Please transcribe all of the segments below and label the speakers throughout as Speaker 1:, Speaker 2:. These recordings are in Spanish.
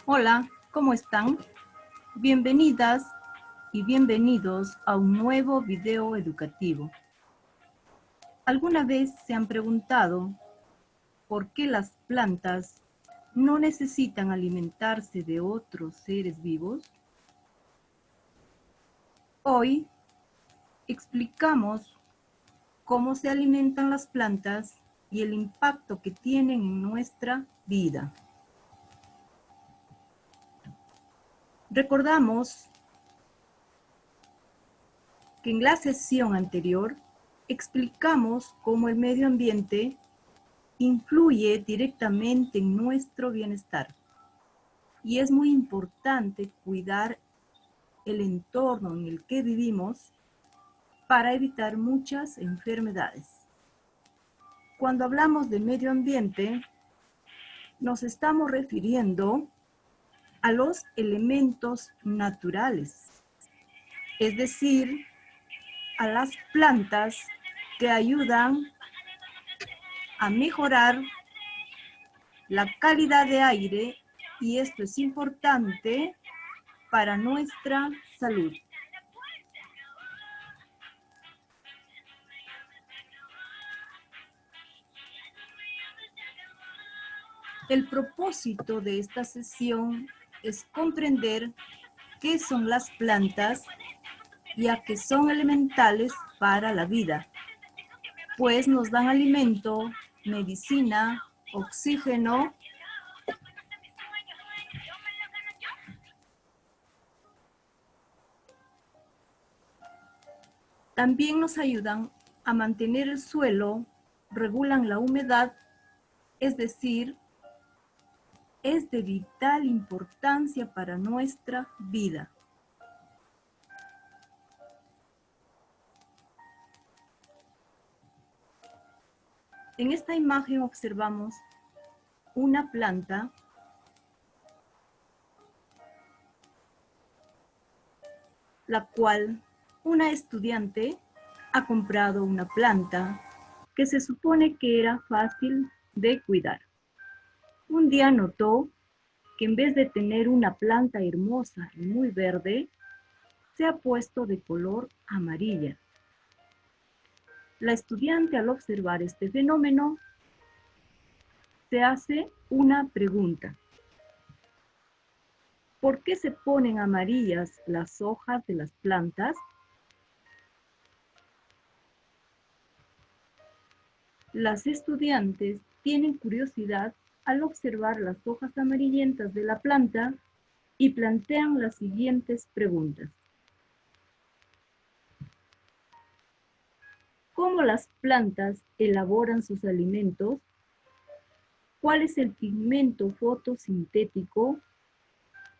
Speaker 1: Hola, ¿cómo están? Bienvenidas y bienvenidos a un nuevo video educativo. ¿Alguna vez se han preguntado por qué las plantas no necesitan alimentarse de otros seres vivos? Hoy explicamos cómo se alimentan las plantas y el impacto que tienen en nuestra vida. Recordamos que en la sesión anterior explicamos cómo el medio ambiente influye directamente en nuestro bienestar y es muy importante cuidar el entorno en el que vivimos para evitar muchas enfermedades. Cuando hablamos de medio ambiente, nos estamos refiriendo a los elementos naturales, es decir, a las plantas que ayudan a mejorar la calidad de aire, y esto es importante para nuestra salud. El propósito de esta sesión es comprender qué son las plantas, ya que son elementales para la vida, pues nos dan alimento, medicina, oxígeno, también nos ayudan a mantener el suelo, regulan la humedad, es decir, es de vital importancia para nuestra vida. En esta imagen observamos una planta la cual una estudiante ha comprado una planta que se supone que era fácil de cuidar. Un día notó que en vez de tener una planta hermosa y muy verde, se ha puesto de color amarilla. La estudiante, al observar este fenómeno, se hace una pregunta. ¿Por qué se ponen amarillas las hojas de las plantas? Las estudiantes tienen curiosidad al observar las hojas amarillentas de la planta y plantean las siguientes preguntas. ¿Cómo las plantas elaboran sus alimentos? ¿Cuál es el pigmento fotosintético?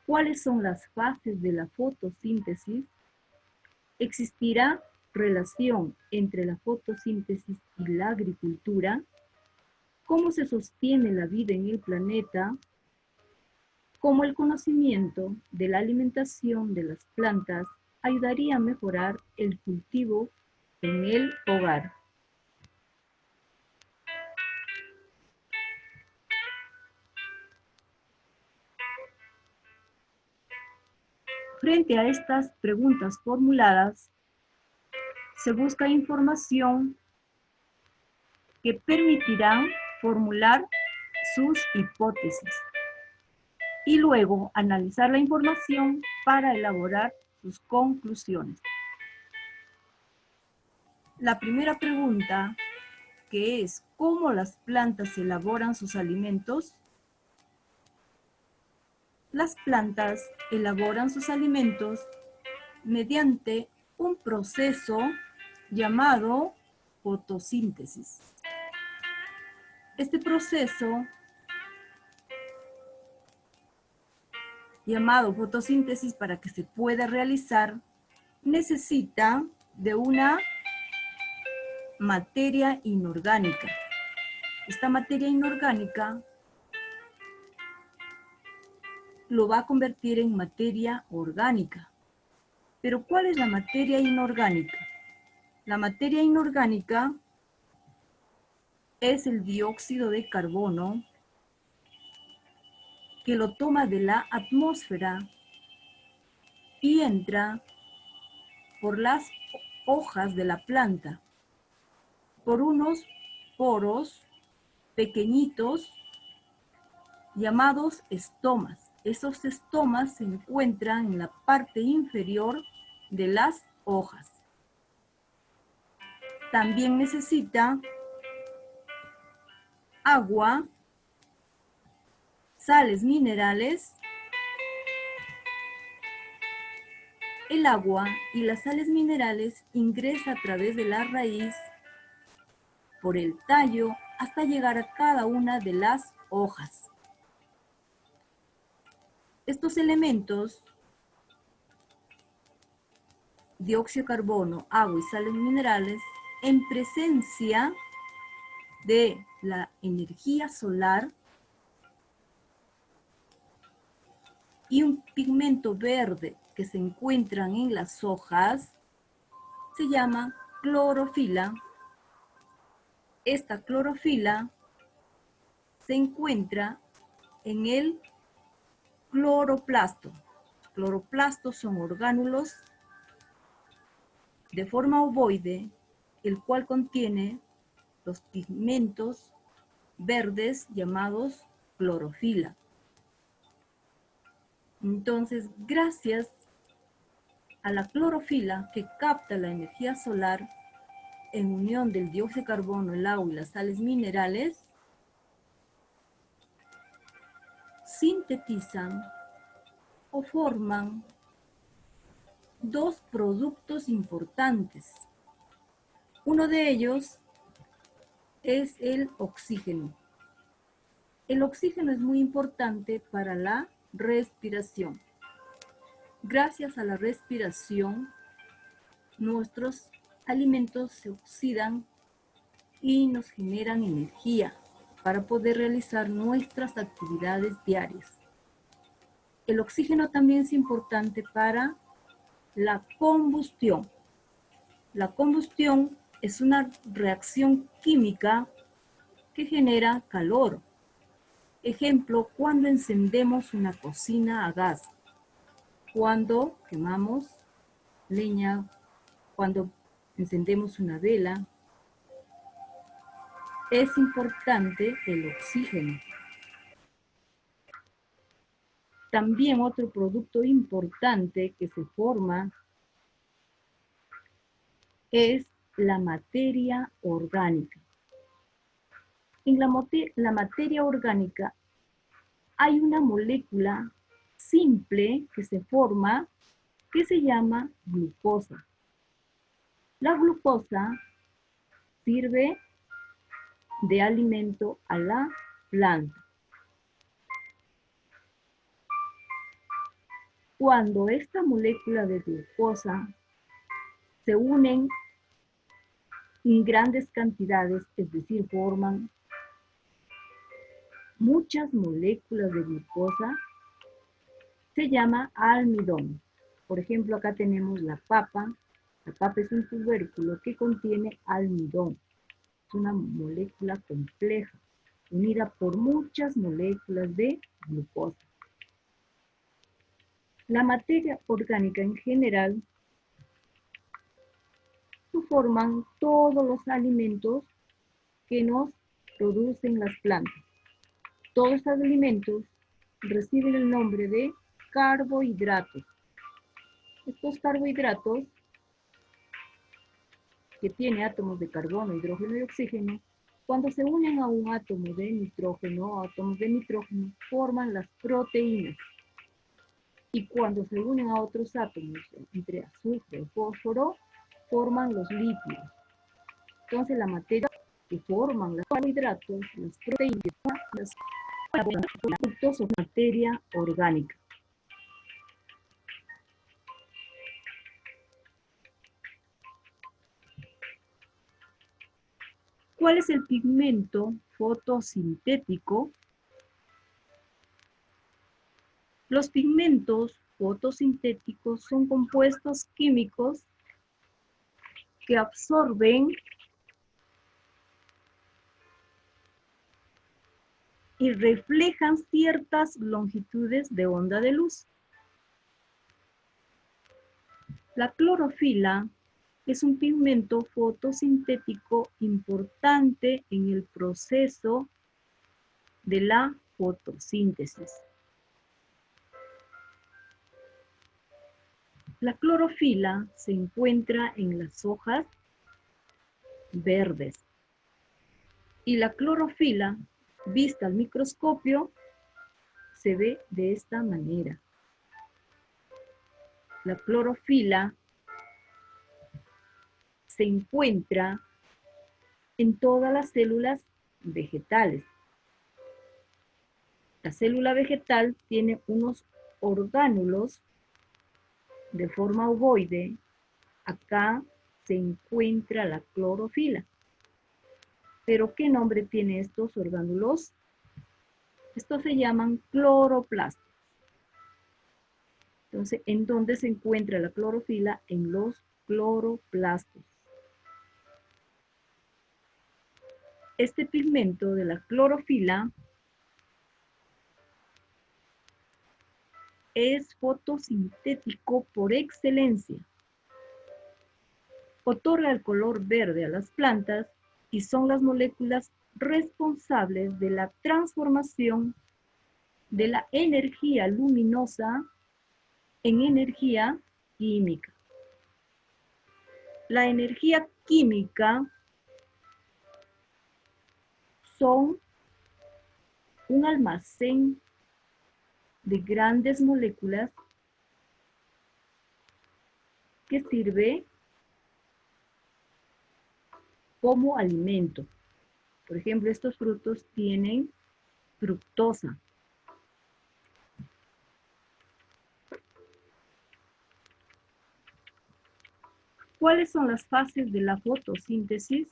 Speaker 1: ¿Cuáles son las fases de la fotosíntesis? ¿Existirá relación entre la fotosíntesis y la agricultura? ¿Cómo se sostiene la vida en el planeta? ¿Cómo el conocimiento de la alimentación de las plantas ayudaría a mejorar el cultivo en el hogar? Frente a estas preguntas formuladas, se busca información que permitirá formular sus hipótesis y luego analizar la información para elaborar sus conclusiones. La primera pregunta, que es ¿cómo las plantas elaboran sus alimentos? Las plantas elaboran sus alimentos mediante un proceso llamado fotosíntesis. Este proceso, llamado fotosíntesis, para que se pueda realizar, necesita de una materia inorgánica. Esta materia inorgánica lo va a convertir en materia orgánica. Pero ¿cuál es la materia inorgánica? La materia inorgánica es el dióxido de carbono, que lo toma de la atmósfera y entra por las hojas de la planta, por unos poros pequeñitos llamados estomas. Esos estomas se encuentran en la parte inferior de las hojas. También necesita agua, sales minerales. El agua y las sales minerales ingresan a través de la raíz, por el tallo, hasta llegar a cada una de las hojas. Estos elementos, dióxido de carbono, agua y sales minerales, en presencia de la energía solar y un pigmento verde que se encuentran en las hojas, se llama clorofila. Esta clorofila se encuentra en el cloroplasto. Cloroplastos son orgánulos de forma ovoide, el cual contiene los pigmentos verdes llamados clorofila. Entonces, gracias a la clorofila que capta la energía solar en unión del dióxido de carbono, el agua y las sales minerales, sintetizan o forman dos productos importantes. Uno de ellos es el oxígeno. El oxígeno es muy importante para la respiración. Gracias a la respiración, nuestros alimentos se oxidan y nos generan energía para poder realizar nuestras actividades diarias. El oxígeno también es importante para la combustión. La combustión es una reacción química que genera calor. Ejemplo, cuando encendemos una cocina a gas, cuando quemamos leña, cuando encendemos una vela, es importante el oxígeno. También otro producto importante que se forma es la materia orgánica. En la materia orgánica hay una molécula simple que se forma que se llama glucosa. La glucosa sirve de alimento a la planta. Cuando esta molécula de glucosa se unen en grandes cantidades, es decir, forman muchas moléculas de glucosa, se llama almidón. Por ejemplo, acá tenemos la papa. La papa es un tubérculo que contiene almidón. Es una molécula compleja, unida por muchas moléculas de glucosa. La materia orgánica en general forman todos los alimentos que nos producen las plantas. Todos estos alimentos reciben el nombre de carbohidratos. Estos carbohidratos, que tienen átomos de carbono, hidrógeno y oxígeno, cuando se unen a un átomo de nitrógeno o átomos de nitrógeno, forman las proteínas. Y cuando se unen a otros átomos, entre azufre y fósforo, forman los lípidos. Entonces, la materia que forman los carbohidratos, las proteínas, los productos son materia orgánica. ¿Cuál es el pigmento fotosintético? Los pigmentos fotosintéticos son compuestos químicos que absorben y reflejan ciertas longitudes de onda de luz. La clorofila es un pigmento fotosintético importante en el proceso de la fotosíntesis. La clorofila se encuentra en las hojas verdes y la clorofila, vista al microscopio, se ve de esta manera. La clorofila se encuentra en todas las células vegetales. La célula vegetal tiene unos orgánulos de forma ovoide. Acá se encuentra la clorofila. ¿Pero qué nombre tienen estos orgánulos? Estos se llaman cloroplastos. Entonces, ¿en dónde se encuentra la clorofila? En los cloroplastos. Este pigmento de la clorofila es fotosintético por excelencia. Otorga el color verde a las plantas y son las moléculas responsables de la transformación de la energía luminosa en energía química. La energía química son un almacén de grandes moléculas que sirve como alimento. Por ejemplo, estos frutos tienen fructosa. ¿Cuáles son las fases de la fotosíntesis?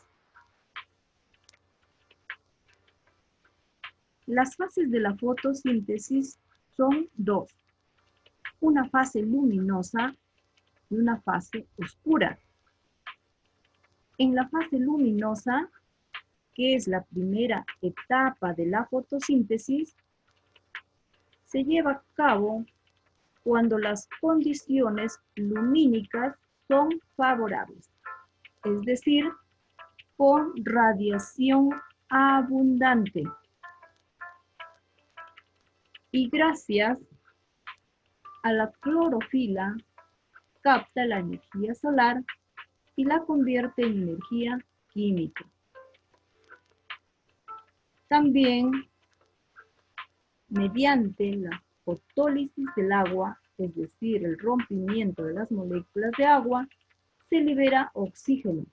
Speaker 1: Las fases de la fotosíntesis son dos. Una fase luminosa y una fase oscura. En la fase luminosa, que es la primera etapa de la fotosíntesis, se lleva a cabo cuando las condiciones lumínicas son favorables, es decir, con radiación abundante. Y gracias a la clorofila, capta la energía solar y la convierte en energía química. También, mediante la fotólisis del agua, es decir, el rompimiento de las moléculas de agua, se libera oxígeno,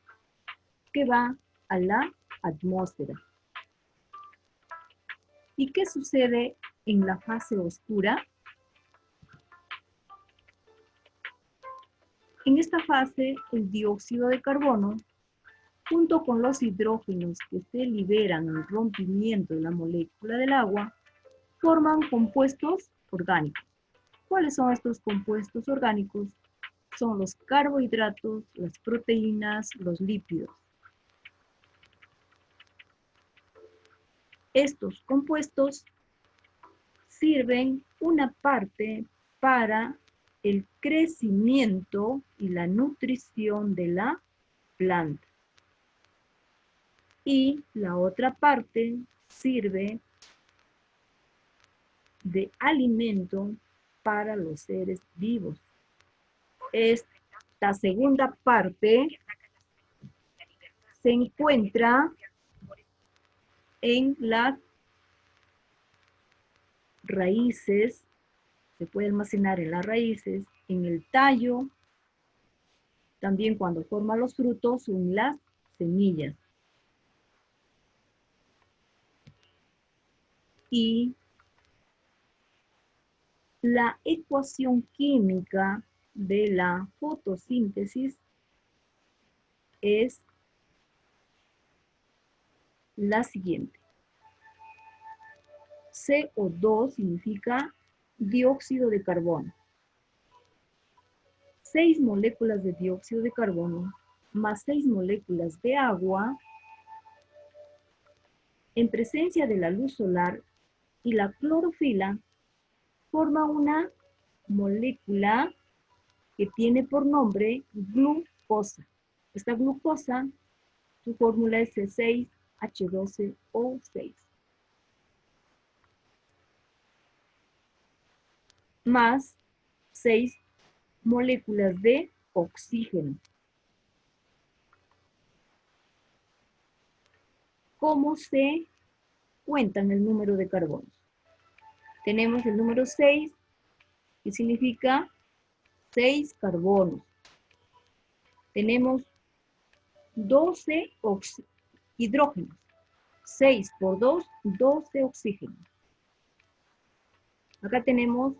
Speaker 1: que va a la atmósfera. ¿Y qué sucede en la fase oscura? En esta fase, el dióxido de carbono, junto con los hidrógenos que se liberan en el rompimiento de la molécula del agua, forman compuestos orgánicos. ¿Cuáles son estos compuestos orgánicos? Son los carbohidratos, las proteínas, los lípidos. Estos compuestos sirven una parte para el crecimiento y la nutrición de la planta. Y la otra parte sirve de alimento para los seres vivos. Esta segunda parte se encuentra en las raíces, se puede almacenar en las raíces, en el tallo, también cuando forma los frutos, en las semillas. Y la ecuación química de la fotosíntesis es la siguiente. CO2 significa dióxido de carbono. 6 moléculas de dióxido de carbono más 6 moléculas de agua en presencia de la luz solar y la clorofila forma una molécula que tiene por nombre glucosa. Esta glucosa, su fórmula es C6H12O6. Más 6 moléculas de oxígeno. ¿Cómo se cuentan el número de carbonos? Tenemos el número 6, que significa 6 carbonos. Tenemos 12 hidrógenos. 6 por 2, 12 oxígenos. Acá tenemos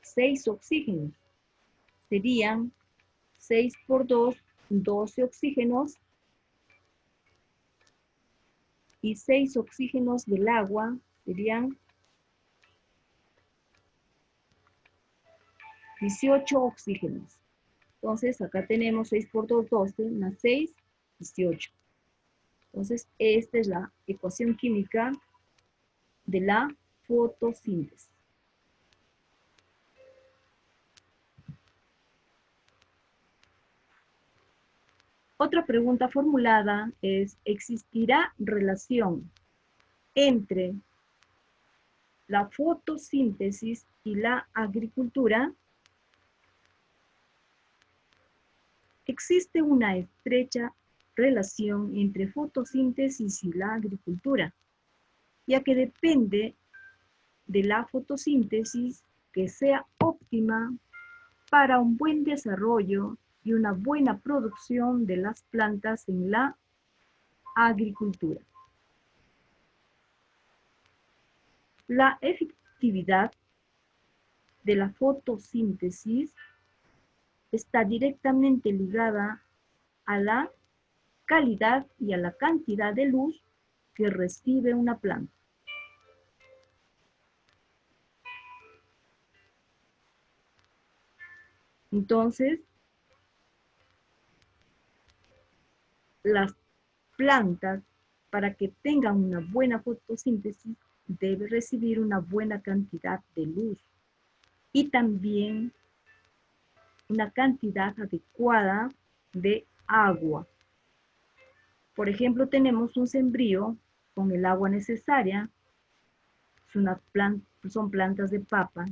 Speaker 1: 6 oxígenos. Serían 6 por 2, 12 oxígenos. Y 6 oxígenos del agua serían 18 oxígenos. Entonces, acá tenemos 6 por 2, 12, más 6, 18. Entonces, esta es la ecuación química de la fotosíntesis. Otra pregunta formulada es, ¿existirá relación entre la fotosíntesis y la agricultura? Existe una estrecha relación entre fotosíntesis y la agricultura, ya que depende de la fotosíntesis que sea óptima para un buen desarrollo y una buena producción de las plantas en la agricultura. La efectividad de la fotosíntesis está directamente ligada a la calidad y a la cantidad de luz que recibe una planta. Entonces, las plantas, para que tengan una buena fotosíntesis, deben recibir una buena cantidad de luz y también una cantidad adecuada de agua. Por ejemplo, tenemos un sembrío con el agua necesaria, son plantas de papa.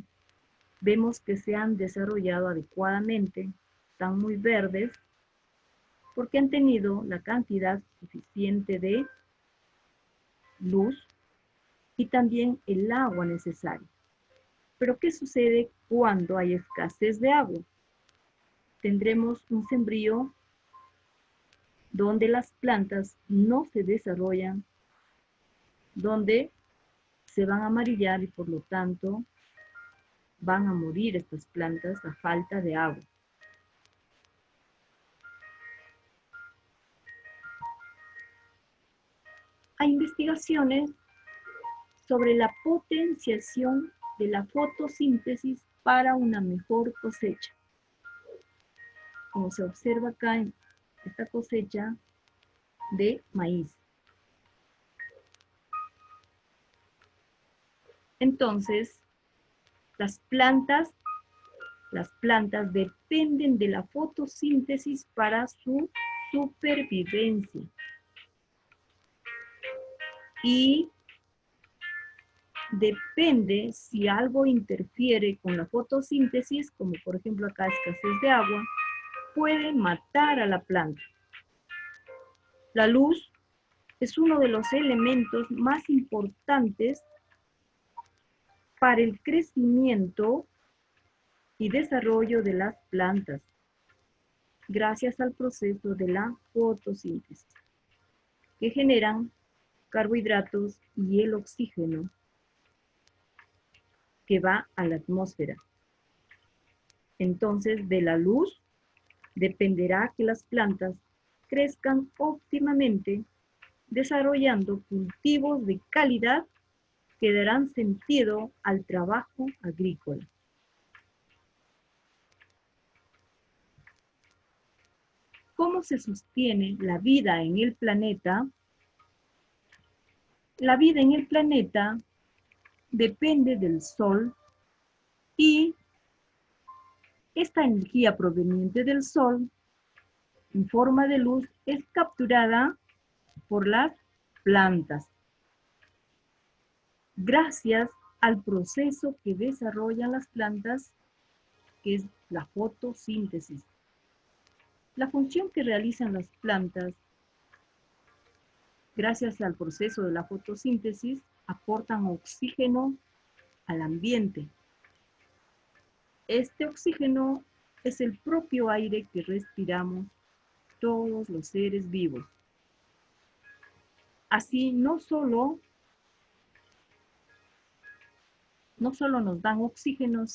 Speaker 1: Vemos que se han desarrollado adecuadamente, están muy verdes, porque han tenido la cantidad suficiente de luz y también el agua necesaria. Pero ¿qué sucede cuando hay escasez de agua? Tendremos un sembrío donde las plantas no se desarrollan, donde se van a amarillar y por lo tanto van a morir estas plantas a falta de agua. Hay investigaciones sobre la potenciación de la fotosíntesis para una mejor cosecha. Como se observa acá en esta cosecha de maíz. Entonces, las plantas dependen de la fotosíntesis para su supervivencia. Y depende si algo interfiere con la fotosíntesis, como por ejemplo acá escasez de agua, puede matar a la planta. La luz es uno de los elementos más importantes para el crecimiento y desarrollo de las plantas, gracias al proceso de la fotosíntesis, que generan carbohidratos y el oxígeno que va a la atmósfera. Entonces, de la luz dependerá que las plantas crezcan óptimamente, desarrollando cultivos de calidad que darán sentido al trabajo agrícola. ¿Cómo se sostiene la vida en el planeta? La vida en el planeta depende del Sol y esta energía proveniente del Sol en forma de luz es capturada por las plantas gracias al proceso que desarrollan las plantas, que es la fotosíntesis. La función que realizan las plantas gracias al proceso de la fotosíntesis aportan oxígeno al ambiente. Este oxígeno es el propio aire que respiramos todos los seres vivos. Así, no solo nos dan oxígeno,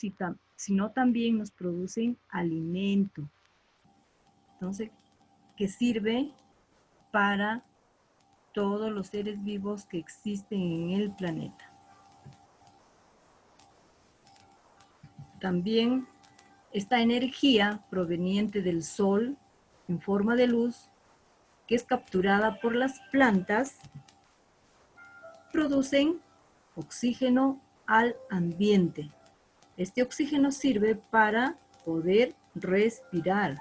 Speaker 1: sino también nos producen alimento. Entonces, que sirve para todos los seres vivos que existen en el planeta. También esta energía proveniente del Sol en forma de luz, que es capturada por las plantas, producen oxígeno al ambiente. Este oxígeno sirve para poder respirar.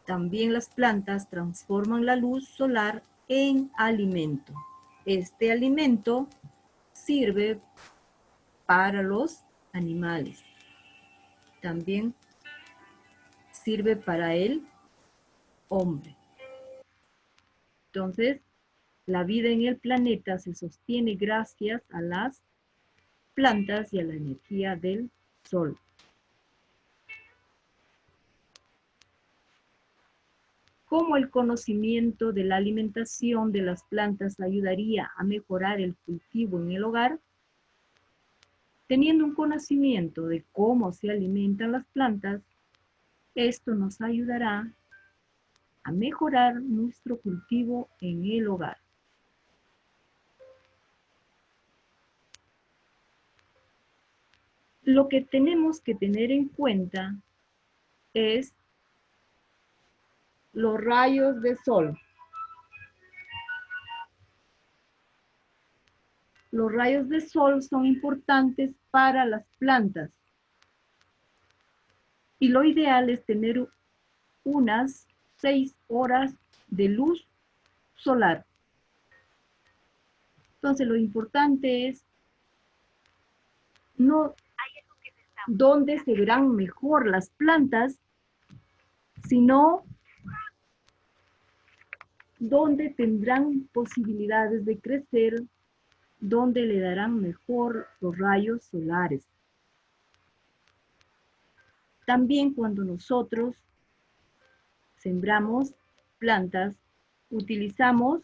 Speaker 1: También las plantas transforman la luz solar en alimento. Este alimento sirve para los animales. También sirve para el hombre. Entonces, la vida en el planeta se sostiene gracias a las plantas y a la energía del Sol. ¿Cómo el conocimiento de la alimentación de las plantas ayudaría a mejorar el cultivo en el hogar? Teniendo un conocimiento de cómo se alimentan las plantas, esto nos ayudará a mejorar nuestro cultivo en el hogar. Lo que tenemos que tener en cuenta es los rayos de sol. Los rayos de sol son importantes para las plantas y lo ideal es tener unas 6 horas de luz solar. Entonces lo importante es no dónde se verán mejor las plantas, sino dónde tendrán posibilidades de crecer, dónde le darán mejor los rayos solares. También cuando nosotros sembramos plantas, utilizamos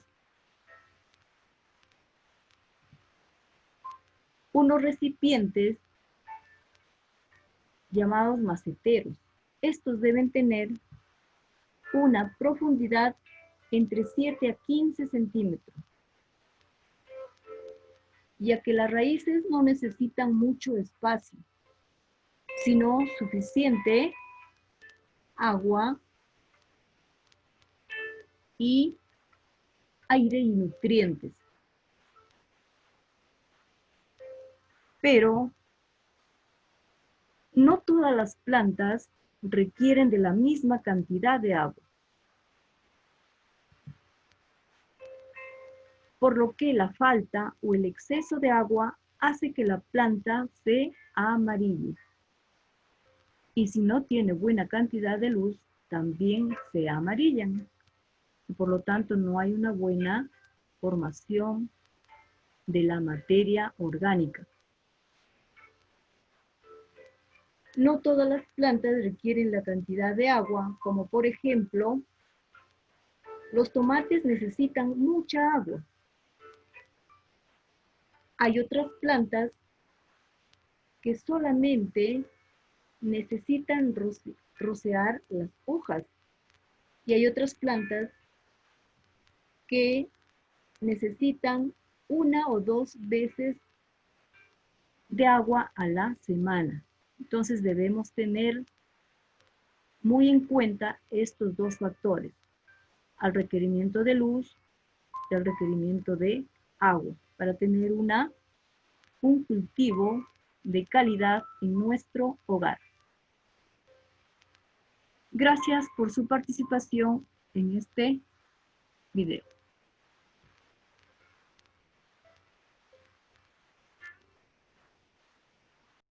Speaker 1: unos recipientes llamados maceteros. Estos deben tener una profundidad entre 7 a 15 centímetros, ya que las raíces no necesitan mucho espacio, sino suficiente agua y aire y nutrientes. Pero no todas las plantas requieren de la misma cantidad de agua, por lo que la falta o el exceso de agua hace que la planta se amarille. Y si no tiene buena cantidad de luz, también se amarillan. Por lo tanto, no hay una buena formación de la materia orgánica. No todas las plantas requieren la cantidad de agua, como por ejemplo, los tomates necesitan mucha agua. Hay otras plantas que solamente necesitan rociar las hojas. Y hay otras plantas que necesitan 1 o 2 veces de agua a la semana. Entonces debemos tener muy en cuenta estos dos factores, al requerimiento de luz y al requerimiento de agua para tener un cultivo de calidad en nuestro hogar. Gracias por su participación en este video.